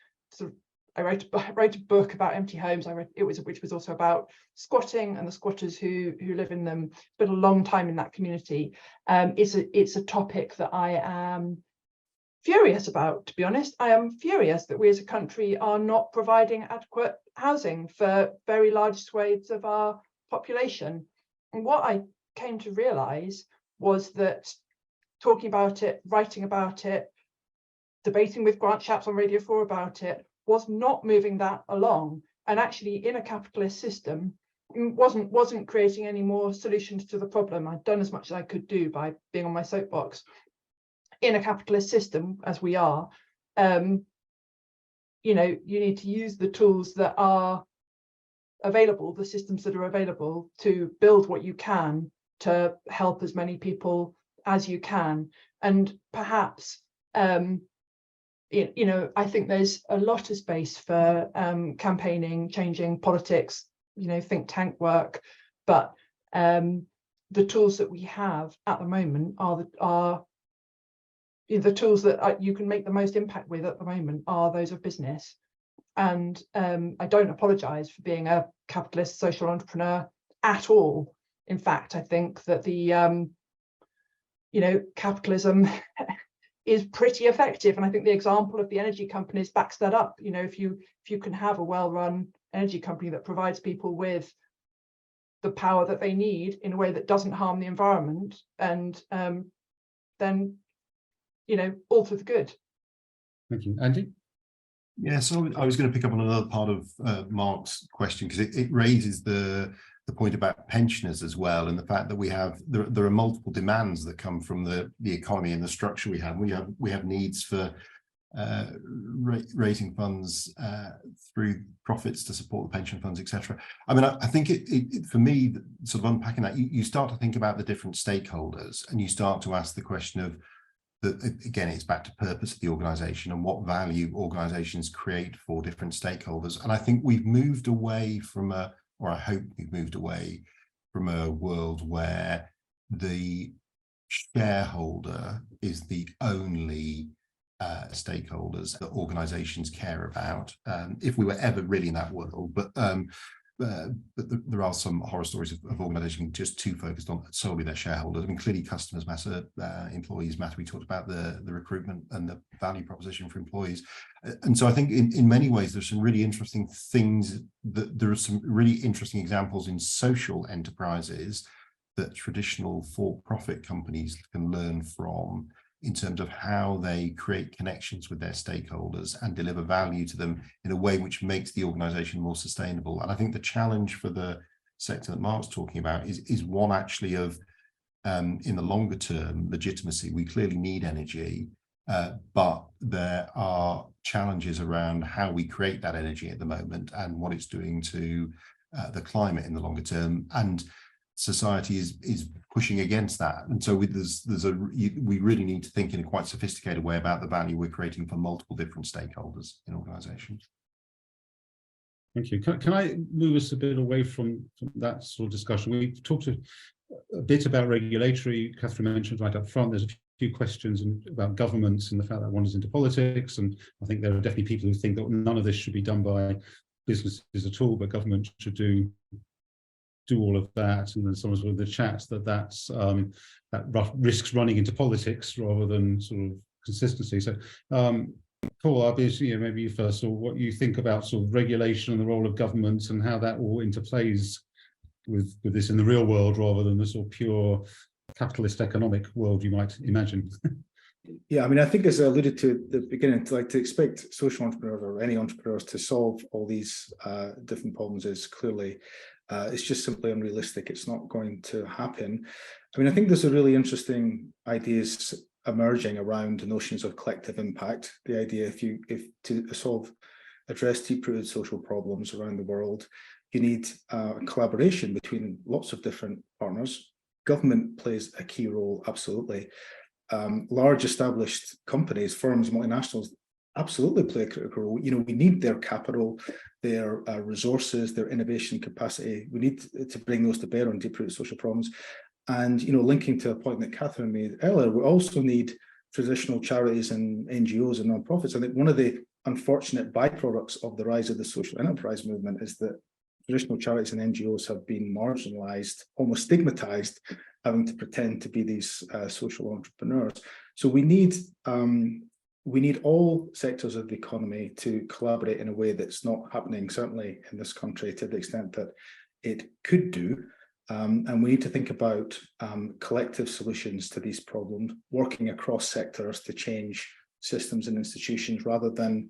I wrote a book about empty homes. Which was also about squatting and the squatters who live in them. Spent a long time in that community. It's a topic that I am furious about, to be honest. I am furious that we as a country are not providing adequate housing for very large swathes of our population. And what I came to realise was that talking about it, writing about it, debating with Grant Shapps on Radio 4 about it, was not moving that along. And actually, in a capitalist system, wasn't creating any more solutions to the problem. I'd done as much as I could do by being on my soapbox. In a capitalist system, as we are, you know, you need to use the tools that are available, the systems that are available, to build what you can to help as many people as you can. And perhaps, you know, I think there's a lot of space for campaigning, changing politics, you know, think tank work, but the tools that we have at the moment are the tools that you can make the most impact with at the moment are those of business. And I don't apologize for being a capitalist social entrepreneur at all. In fact, I think that the you know, capitalism is pretty effective, and I think the example of the energy companies backs that up. You know, if you can have a well-run energy company that provides people with the power that they need in a way that doesn't harm the environment, and then, you know, all for the good. Thank you. Andy? Yeah, so I was going to pick up on another part of Mark's question, because it raises the the point about pensioners as well, and the fact that there are multiple demands that come from the economy and the structure we have. We have needs for raising funds through profits to support the pension funds, etc. I mean, I think it for me, sort of unpacking that, you start to think about the different stakeholders, and you start to ask the question of again, it's back to purpose of the organisation and what value organisations create for different stakeholders. And I think we've moved away from or I hope we've moved away from a world where the shareholder is the only stakeholders that organisations care about. If we were ever really in that world, but there are some horror stories of organisations just too focused on solely their shareholders. I mean, clearly customers matter, employees matter. We talked about the recruitment and the value proposition for employees. And so I think in many ways, there's some really interesting things, there are some really interesting examples in social enterprises that traditional for-profit companies can learn from, in terms of how they create connections with their stakeholders and deliver value to them in a way which makes the organisation more sustainable. And I think the challenge for the sector that Mark's talking about is one actually of, in the longer term, legitimacy. We clearly need energy, but there are challenges around how we create that energy at the moment and what it's doing to the climate in the longer term. And society is pushing against that, and so we really need to think in a quite sophisticated way about the value we're creating for multiple different stakeholders in organisations. Thank you. Can I move us a bit away from that sort of discussion? We've talked a bit about regulatory. Katharine mentioned right up front, there's a few questions about governments and the fact that one is into politics, and I think there are definitely people who think that none of this should be done by businesses at all, but government should do all of that. And then someone's with the chat that's that risks running into politics rather than sort of consistency. So Paul, obviously, maybe you first, or what you think about sort of regulation and the role of government and how that all interplays with this in the real world rather than the sort of pure capitalist economic world you might imagine. Yeah, I mean, I think as I alluded to at the beginning, to expect social entrepreneurs or any entrepreneurs to solve all these different problems is clearly, it's just simply unrealistic. It's not going to happen. I mean, I think there's a really interesting ideas emerging around the notions of collective impact. The idea if to address deep-rooted social problems around the world, you need collaboration between lots of different partners. Government plays a key role, absolutely. Large established companies, firms, multinationals, absolutely play a critical role. You know, we need their capital, their resources, their innovation capacity. We need to bring those to bear on deep-rooted social problems. And, you know, linking to a point that Katharine made earlier, we also need traditional charities and NGOs and nonprofits. I think one of the unfortunate byproducts of the rise of the social enterprise movement is that traditional charities and NGOs have been marginalized, almost stigmatized, having to pretend to be these social entrepreneurs. So we need all sectors of the economy to collaborate in a way that's not happening, certainly in this country, to the extent that it could do. And we need to think about collective solutions to these problems, working across sectors to change systems and institutions, rather than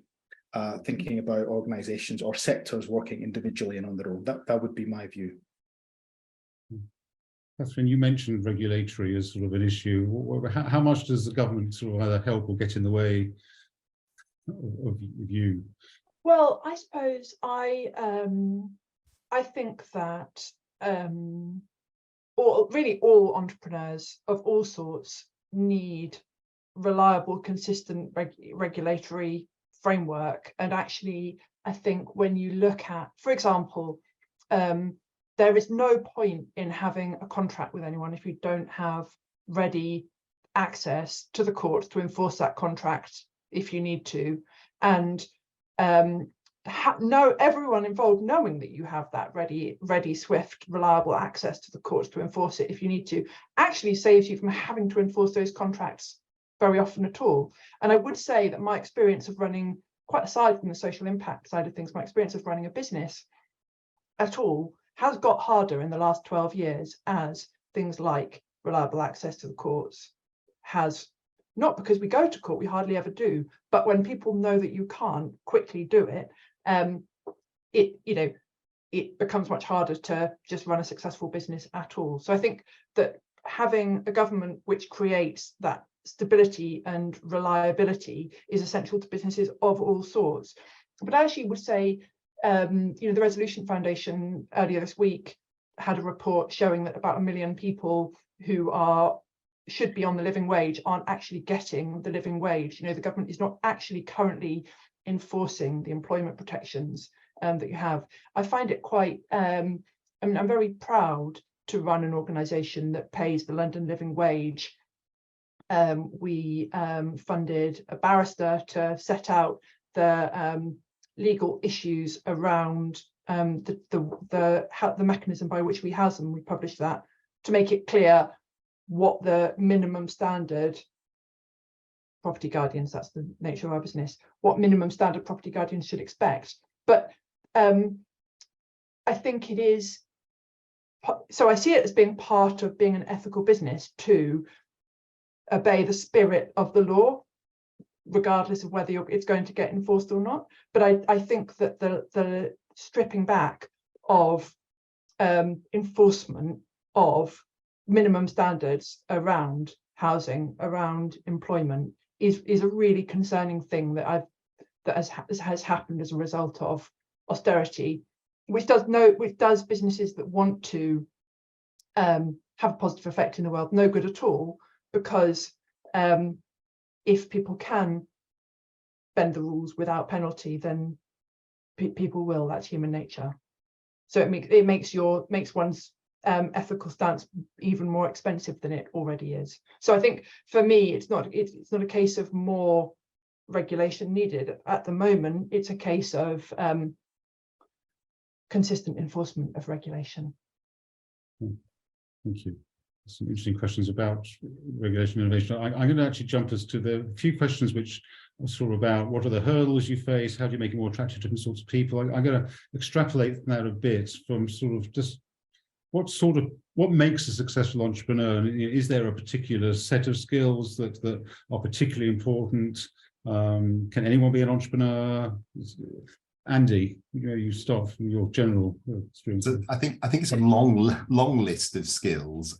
thinking about organizations or sectors working individually and on their own. That would be my view. Katharine, you mentioned regulatory as sort of an issue. How much does the government sort of either help or get in the way of you? Well, I suppose I think that all entrepreneurs of all sorts need reliable, consistent regulatory framework. And actually, I think when you look at, for example, there is no point in having a contract with anyone if you don't have ready access to the courts to enforce that contract if you need to, and everyone involved knowing that you have that ready, swift, reliable access to the courts to enforce it if you need to, actually saves you from having to enforce those contracts very often at all. And I would say that my experience of running, quite aside from the social impact side of things, my experience of running a business at all has got harder in the last 12 years as things like reliable access to the courts has, not because we go to court, we hardly ever do, but when people know that you can't quickly do it, it becomes much harder to just run a successful business at all. So I think that having a government which creates that stability and reliability is essential to businesses of all sorts. But as you would say, the Resolution Foundation earlier this week had a report showing that about 1 million people who should be on the living wage aren't actually getting the living wage. The government is not actually currently enforcing the employment protections that you have. I find it quite, I'm very proud to run an organisation that pays the London living wage. We funded a barrister to set out the legal issues around the mechanism by which we house them. We published that to make it clear what the minimum standard property guardians, that's the nature of our business, what minimum standard property guardians should expect. But I think it is, so I see it as being part of being an ethical business to obey the spirit of the law, regardless of whether it's going to get enforced or not. But I think that the stripping back of enforcement of minimum standards around housing, around employment, is a really concerning thing that has happened as a result of austerity, which does businesses that want to have a positive effect in the world no good at all, because if people can bend the rules without penalty, then people will. That's human nature. So it makes one's ethical stance even more expensive than it already is. So I think for me, it's not a case of more regulation needed. At the moment, it's a case of consistent enforcement of regulation. Thank you. Some interesting questions about regulation and innovation. I'm going to actually jump us to the few questions which are sort of about what are the hurdles you face, how do you make it more attractive to different sorts of people. I'm going to extrapolate that a bit from sort of just what makes a successful entrepreneur? Is there a particular set of skills that are particularly important? Can anyone be an entrepreneur? Andy, you start from your general experience. So I think it's a long list of skills.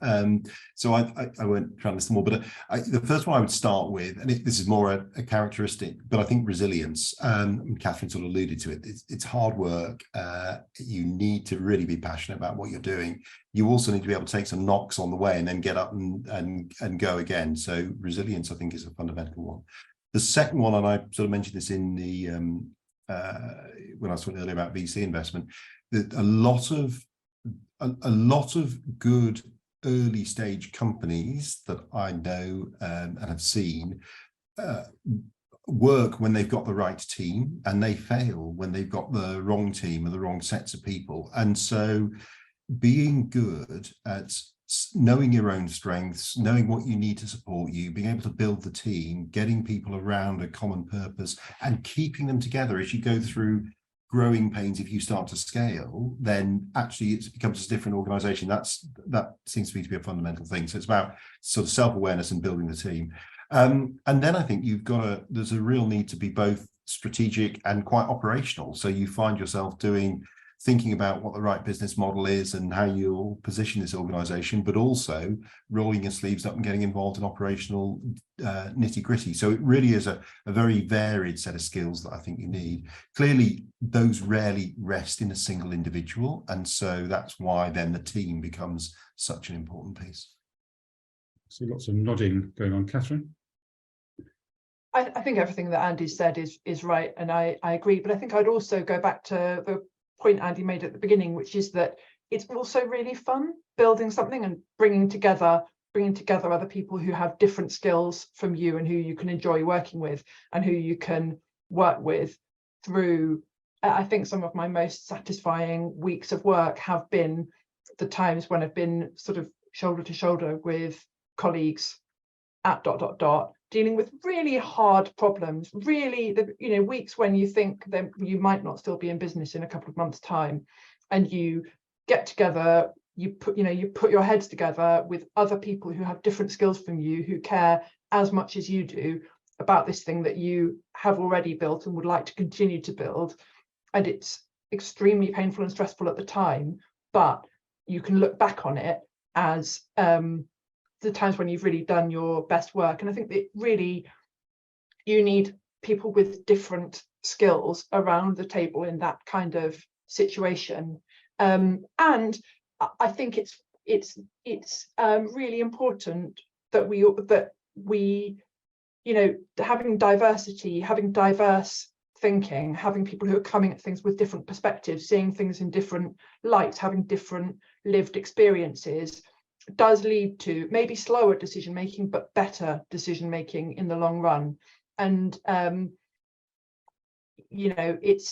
So I won't try and list them all, but the first one I would start with, and this is more a characteristic, but I think resilience. Katharine sort of alluded to it. It's hard work. You need to really be passionate about what you're doing. You also need to be able to take some knocks on the way and then get up and go again. So resilience, I think, is a fundamental one. The second one, and I sort of mentioned this in the when I was talking earlier about VC investment, that a lot of good early stage companies that I know and have seen work when they've got the right team, and they fail when they've got the wrong team and the wrong sets of people. And so being good at knowing your own strengths, knowing what you need to support you, being able to build the team, getting people around a common purpose and keeping them together as you go through growing pains. If you start to scale, then actually it becomes a different organization. That seems to me to be a fundamental thing. So it's about sort of self-awareness and building the team. And then I think there's a real need to be both strategic and quite operational. So you find yourself thinking about what the right business model is and how you'll position this organization, but also rolling your sleeves up and getting involved in operational nitty-gritty. So it really is a very varied set of skills that I think you need. Clearly, those rarely rest in a single individual. And so that's why then the team becomes such an important piece. So lots of nodding going on. Katharine? I think everything that Andy said is right, and I agree. But I think I'd also go back to the point Andy made at the beginning, which is that it's also really fun building something and bringing together other people who have different skills from you and who you can enjoy working with and who you can work with through. I think some of my most satisfying weeks of work have been the times when I've been sort of shoulder to shoulder with colleagues at ... dealing with really hard problems, really, weeks when you think that you might not still be in business in a couple of months' time, and you get together, you put your heads together with other people who have different skills from you, who care as much as you do about this thing that you have already built and would like to continue to build. And it's extremely painful and stressful at the time, but you can look back on it as the times when you've really done your best work. And I think that really you need people with different skills around the table in that kind of situation. And I think it's really important that we, you know, having diversity, having diverse thinking, having people who are coming at things with different perspectives, seeing things in different lights, having different lived experiences, does lead to maybe slower decision making, but better decision making in the long run. And you know, it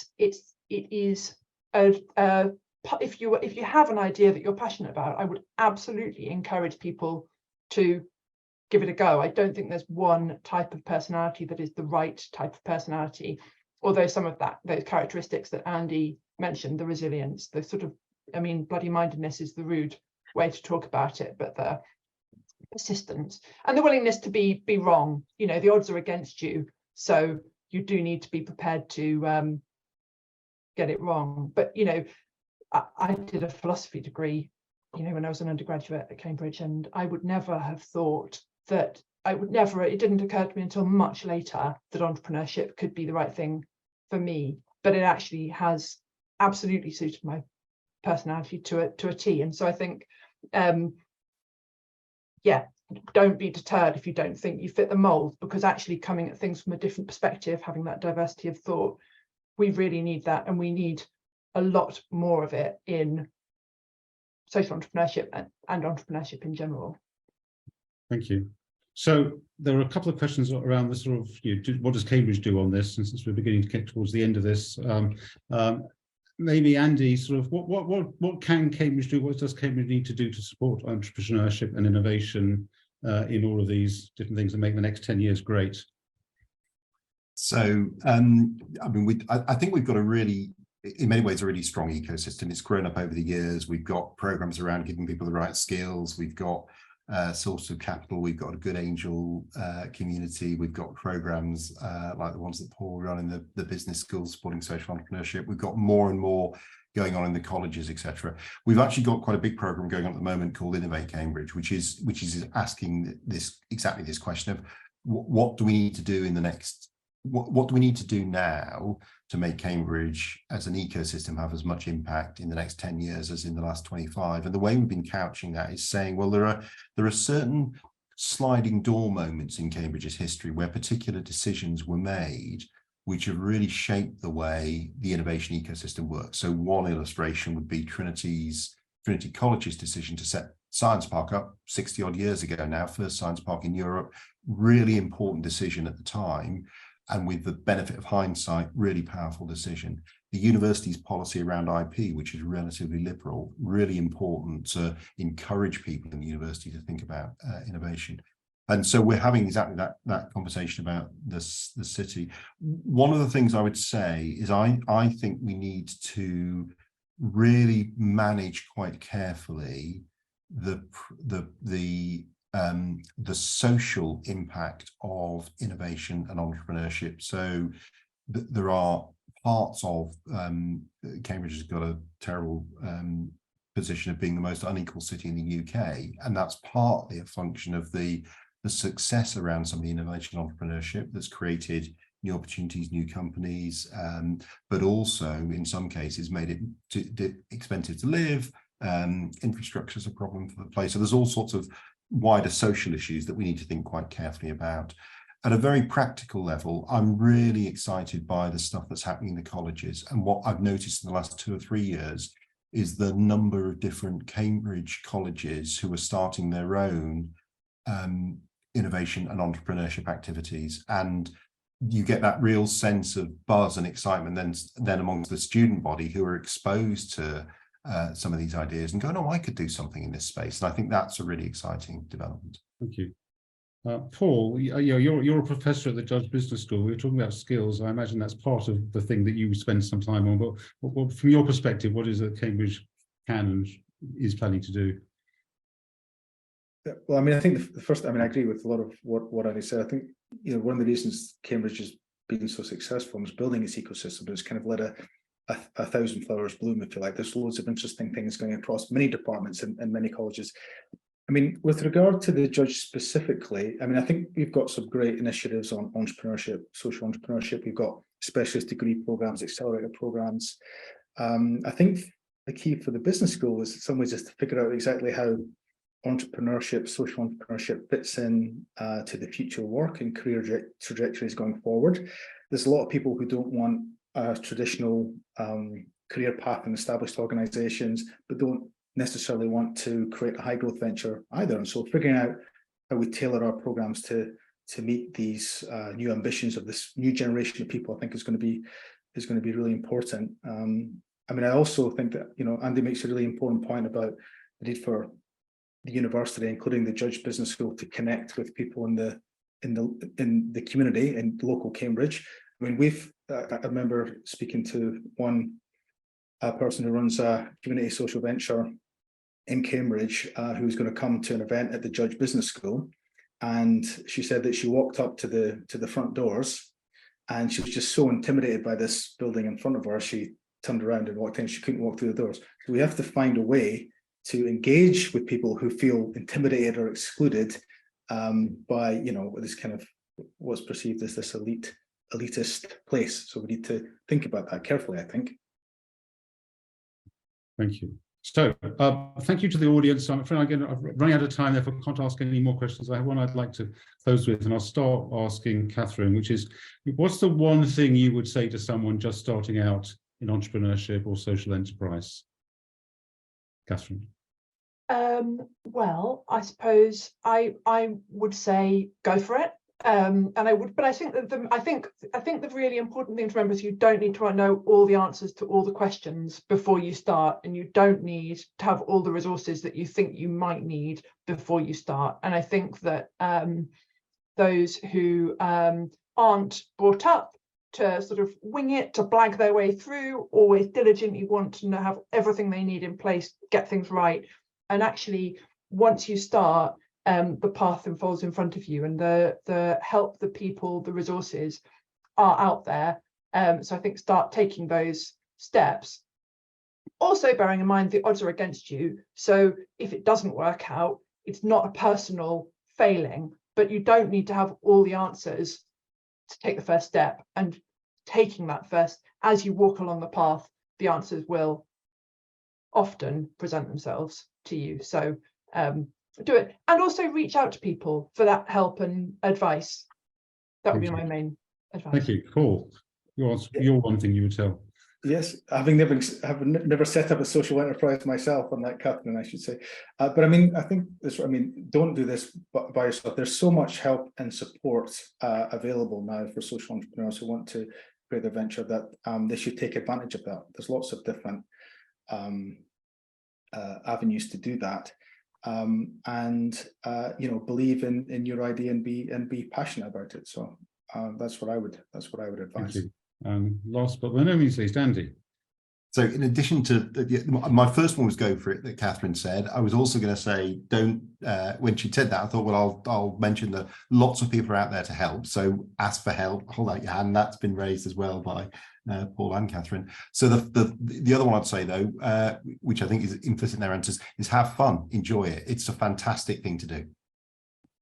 is if you have an idea that you're passionate about, I would absolutely encourage people to give it a go. I don't think there's one type of personality that is the right type of personality, although some of those characteristics that Andy mentioned, the resilience, the sort of, I mean, bloody mindedness is the rude way to talk about it, but the persistence and the willingness to be wrong. You know, the odds are against you, so you do need to be prepared to get it wrong. But you know, I did a philosophy degree, you know, when I was an undergraduate at Cambridge, and I would never have thought that it didn't occur to me until much later that entrepreneurship could be the right thing for me, but it actually has absolutely suited my personality to a T. And so I think yeah, don't be deterred if you don't think you fit the mold, because actually coming at things from a different perspective, having that diversity of thought, we really need that, and we need a lot more of it in social entrepreneurship and entrepreneurship in general. Thank you. So there are a couple of questions around the sort of, you know, what does Cambridge do on this? And since we're beginning to get towards the end of this, maybe Andy, sort of what can Cambridge do? What does Cambridge need to do to support entrepreneurship and innovation in all of these different things and make the next 10 years great? So, I mean, I think we've got a really, in many ways, a really strong ecosystem. It's grown up over the years. We've got programs around giving people the right skills. We've got source of capital. We've got a good angel community. We've got programs like the ones that Paul run in the business schools supporting social entrepreneurship. We've got more and more going on in the colleges, etc. We've actually got quite a big program going on at the moment called Innovate Cambridge, which is asking exactly this question of what do we need to do in the next. What do we need to do now to make Cambridge as an ecosystem have as much impact in the next 10 years as in the last 25? And the way we've been couching that is saying, well, there are certain sliding door moments in Cambridge's history where particular decisions were made which have really shaped the way the innovation ecosystem works. So one illustration would be Trinity College's decision to set Science Park up 60 odd years ago now, first science park in Europe, really important decision at the time. And with the benefit of hindsight, really powerful decision. The university's policy around IP, which is relatively liberal, really important to encourage people in the university to think about innovation. And so we're having exactly that conversation about the city. One of the things I would say is I think we need to really manage quite carefully the social impact of innovation and entrepreneurship. So there are parts of Cambridge has got a terrible position of being the most unequal city in the UK, and that's partly a function of the success around some of the innovation entrepreneurship that's created new opportunities, new companies, but also in some cases made it expensive to live. Infrastructure is a problem for the place. So there's all sorts of wider social issues that we need to think quite carefully about. At a very practical level, I'm really excited by the stuff that's happening in the colleges. And what I've noticed in the last 2 or 3 years is the number of different Cambridge colleges who are starting their own innovation and entrepreneurship activities. And you get that real sense of buzz and excitement then amongst the student body who are exposed to some of these ideas and going, oh, I could do something in this space. And I think that's a really exciting development. Thank you. Paul, you're a professor at the Judge Business School. We were talking about skills. I imagine that's part of the thing that you spend some time on. But from your perspective, what is it Cambridge can and is planning to do? Well, I mean, I think the first, I mean, I agree with a lot of what Andy said. I think, you know, one of the reasons Cambridge has been so successful is building its ecosystem, but it's kind of led a thousand flowers bloom, if you like. There's loads of interesting things going across many departments and many colleges. I mean, with regard to the judge specifically, I mean, I think we've got some great initiatives on entrepreneurship, social entrepreneurship. We've got specialist degree programs, accelerator programs. I think the key for the business school is in some ways is to figure out exactly how entrepreneurship, social entrepreneurship fits in to the future work and career trajectories going forward. There's a lot of people who don't want a traditional career path in established organizations, but don't necessarily want to create a high growth venture either. And so figuring out how we tailor our programs to meet these new ambitions of this new generation of people, I think is going to be really important. I mean, I also think that, you know, Andy makes a really important point about the need for the university, including the Judge Business School, to connect with people in the community in local Cambridge. I mean, I remember speaking to one person who runs a community social venture in Cambridge, who was going to come to an event at the Judge Business School, and she said that she walked up to the front doors, and she was just so intimidated by this building in front of her, she turned around and walked in. She couldn't walk through the doors. So we have to find a way to engage with people who feel intimidated or excluded by, you know, this kind of what's perceived as this elitist place. So we need to think about that carefully, I think. Thank you. So thank you to the audience. I'm afraid I'm running out of time, therefore I can't ask any more questions. I have one I'd like to close with, and I'll start asking Katharine, which is, what's the one thing you would say to someone just starting out in entrepreneurship or social enterprise? Katharine. Well, I suppose I would say go for it. And I would, but I think that I think the really important thing to remember is you don't need to know all the answers to all the questions before you start, and you don't need to have all the resources that you think you might need before you start. And I think that those who aren't brought up to sort of wing it, to blag their way through, always diligently want to have everything they need in place, get things right, and actually once you start, the path unfolds in front of you, and the help, the people, the resources are out there. So I think start taking those steps. Also bearing in mind the odds are against you. So if it doesn't work out, it's not a personal failing, but you don't need to have all the answers to take the first step. And taking that first, as you walk along the path, the answers will often present themselves to you. So do it, and also reach out to people for that help and advice. That would be my main advice. Thank you. Cool. Your one thing you would tell. Yes, having never set up a social enterprise myself, unlike Katharine, I should say. But I mean, I think this. I mean, don't do this by yourself. There's so much help and support available now for social entrepreneurs who want to create their venture that they should take advantage of that. There's lots of different avenues to do that. You know, believe in your idea and be passionate about it. So that's what I would advise. Thank you. Last but by no means least, Andy. So in addition to my first one was go for it, that Katharine said. I was also going to say don't. When she said that, I thought, well, I'll mention that lots of people are out there to help. So ask for help, hold out your hand. That's been raised as well by Paul and Katharine. So the other one I'd say though, which I think is implicit in their answers, is have fun, enjoy it. It's a fantastic thing to do.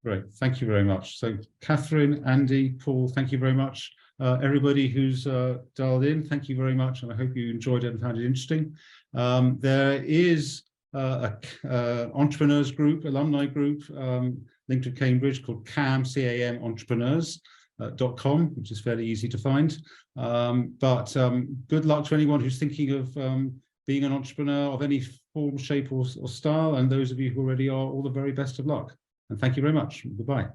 Great, thank you very much. So Katharine, Andy, Paul, thank you very much. Everybody who's dialed in, thank you very much, and I hope you enjoyed it and found it interesting. There is an entrepreneurs group, alumni group, linked to Cambridge called CAM Entrepreneurs.com, which is fairly easy to find. But good luck to anyone who's thinking of being an entrepreneur of any form, shape or style, and those of you who already are, all the very best of luck. And thank you very much. Goodbye.